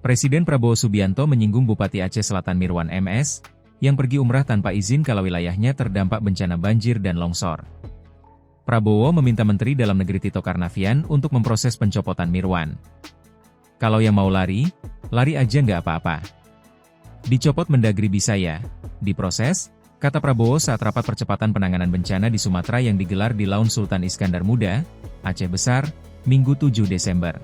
Presiden Prabowo Subianto menyinggung Bupati Aceh Selatan Mirwan MS, yang pergi umrah tanpa izin kalau wilayahnya terdampak bencana banjir dan longsor. Prabowo meminta Menteri Dalam Negeri Tito Karnavian untuk memproses pencopotan Mirwan. Kalau yang mau lari, lari aja nggak apa-apa. Dicopot Mendagri bisa ya, diproses, kata Prabowo saat rapat percepatan penanganan bencana di Sumatera yang digelar di Laun Sultan Iskandar Muda, Aceh Besar, Minggu 7 Desember.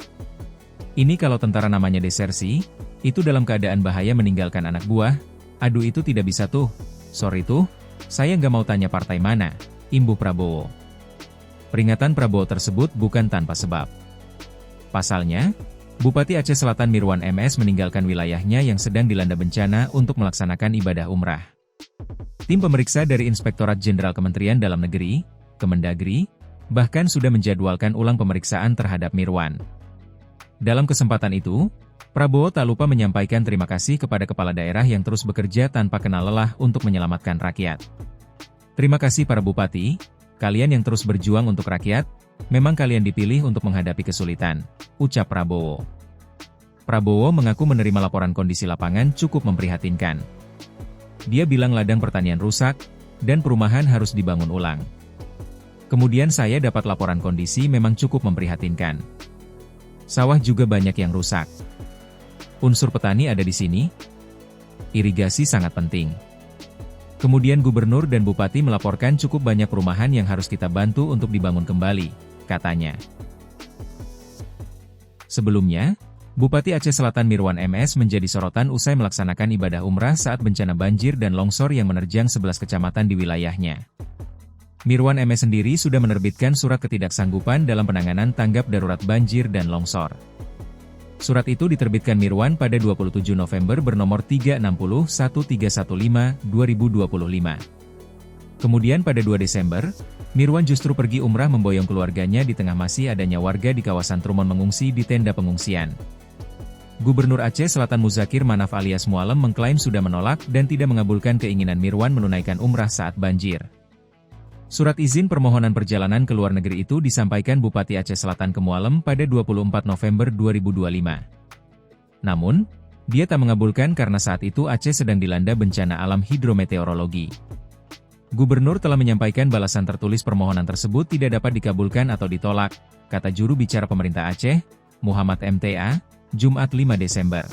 Ini kalau tentara namanya desersi, itu dalam keadaan bahaya meninggalkan anak buah, aduh itu tidak bisa tuh, sorry tuh, saya nggak mau tanya partai mana, imbuh Prabowo. Peringatan Prabowo tersebut bukan tanpa sebab. Pasalnya, Bupati Aceh Selatan Mirwan MS meninggalkan wilayahnya yang sedang dilanda bencana untuk melaksanakan ibadah umrah. Tim pemeriksa dari Inspektorat Jenderal Kementerian Dalam Negeri, Kemendagri, bahkan sudah menjadwalkan ulang pemeriksaan terhadap Mirwan. Dalam kesempatan itu, Prabowo tak lupa menyampaikan terima kasih kepada kepala daerah yang terus bekerja tanpa kenal lelah untuk menyelamatkan rakyat. Terima kasih para bupati, kalian yang terus berjuang untuk rakyat, memang kalian dipilih untuk menghadapi kesulitan, ucap Prabowo. Prabowo mengaku menerima laporan kondisi lapangan cukup memprihatinkan. Dia bilang ladang pertanian rusak, dan perumahan harus dibangun ulang. Kemudian saya dapat laporan kondisi memang cukup memprihatinkan. Sawah juga banyak yang rusak. Unsur petani ada di sini. Irigasi sangat penting. Kemudian gubernur dan bupati melaporkan cukup banyak perumahan yang harus kita bantu untuk dibangun kembali, katanya. Sebelumnya, Bupati Aceh Selatan Mirwan MS menjadi sorotan usai melaksanakan ibadah umrah saat bencana banjir dan longsor yang menerjang 11 kecamatan di wilayahnya. Mirwan MS sendiri sudah menerbitkan surat ketidaksanggupan dalam penanganan tanggap darurat banjir dan longsor. Surat itu diterbitkan Mirwan pada 27 November bernomor 360115-2025. Kemudian pada 2 Desember, Mirwan justru pergi umrah memboyong keluarganya di tengah masih adanya warga di kawasan Trumon mengungsi di tenda pengungsian. Gubernur Aceh Selatan Muzakir Manaf alias Mualem mengklaim sudah menolak dan tidak mengabulkan keinginan Mirwan menunaikan umrah saat banjir. Surat izin permohonan perjalanan ke luar negeri itu disampaikan Bupati Aceh Selatan ke Mualem pada 24 November 2025. Namun, dia tak mengabulkan karena saat itu Aceh sedang dilanda bencana alam hidrometeorologi. Gubernur telah menyampaikan balasan tertulis permohonan tersebut tidak dapat dikabulkan atau ditolak, kata juru bicara pemerintah Aceh, Muhammad MTA, Jumat 5 Desember.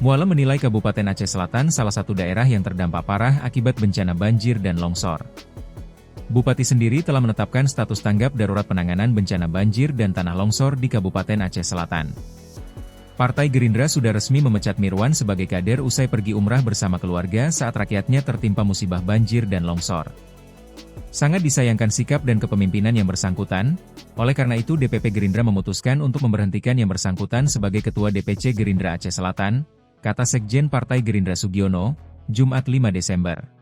Mualem menilai Kabupaten Aceh Selatan salah satu daerah yang terdampak parah akibat bencana banjir dan longsor. Bupati sendiri telah menetapkan status tanggap darurat penanganan bencana banjir dan tanah longsor di Kabupaten Aceh Selatan. Partai Gerindra sudah resmi memecat Mirwan sebagai kader usai pergi umrah bersama keluarga saat rakyatnya tertimpa musibah banjir dan longsor. Sangat disayangkan sikap dan kepemimpinan yang bersangkutan, oleh karena itu DPP Gerindra memutuskan untuk memberhentikan yang bersangkutan sebagai Ketua DPC Gerindra Aceh Selatan, kata Sekjen Partai Gerindra Sugiono, Jumat 5 Desember.